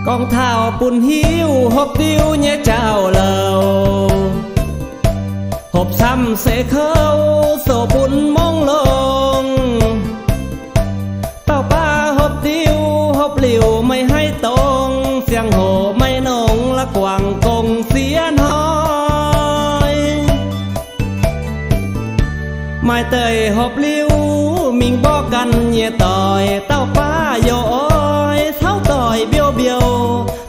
con thảo bùn hiu hộp tiêu nhé chào lầu hộp xăm sẽ khâu sổ bùn mong lông tao ba hộp tiêu hộp liều mày hay tông xiang hồ mày nông là quảng công xiên hói mai tơi hộp liều mình bỏ căn nhẹ tỏi tao ba dỗ ơi tháo tỏi biêu biêu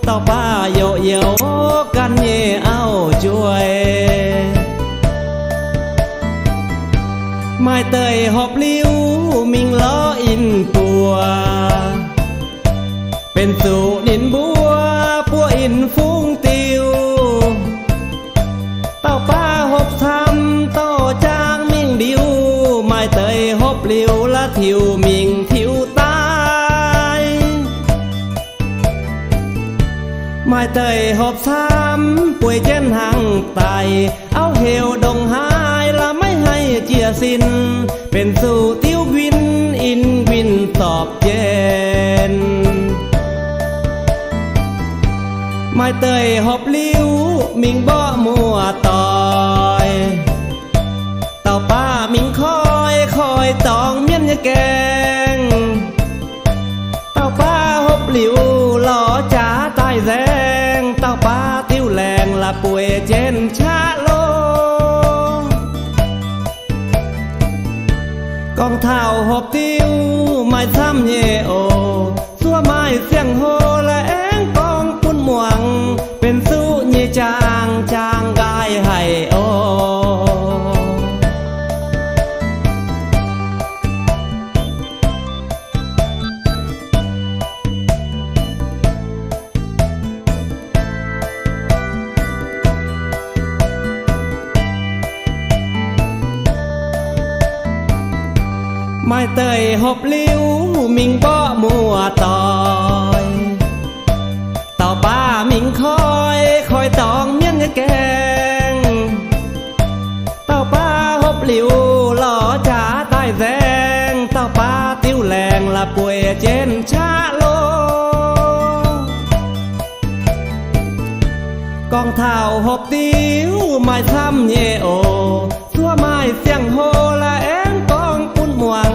tao ba dỗ dỗ căn nhẹ áo chuối mai tơi hộp liu mình lo in bùaเป็นสูดินบัวปัวอินฟุ้งติวเต้าป้าหบทำต่อจางมิ่งดิวไม่เตยหบลิวละทิวมิ่งทิวตายไม่เตยหบทำป่วยเจนหังไตเอาเหวดงหายละไม่ให้เจียสินเป็นสู่ติววินอินวินตอบเย็นไม่เตยหอบลิ้วมิงบ่มัวต่อยเต่าป้ามิงคอยตองเมียนยะแกงเต่าป้าหอบลิ้วหล่อจ๋าตายแซงเต่าป้าติ้วแรงละป่วยเจนชาโลกองเท้าหอบติ้วไม่ซ้ำเยโอสัวไม้เสียงโฮและแองกองปุ่นหมวงเป็นสู้เยจางกายให้โอไม่เตยหอบลิ้วมิงบ่มัวต่อยเต่าป้ามิงคอยตองเมียนยะแกงเต่าป้าหอบลิ้วหล่อจ๋าใต้แซงเต่าป้าติ้วแรงละป่วยเจนชาโลกองเท้าหอบติ้วไม่ซ้ำเยโอสัวไม้เสียงโฮละแองกองปุ่นหมวง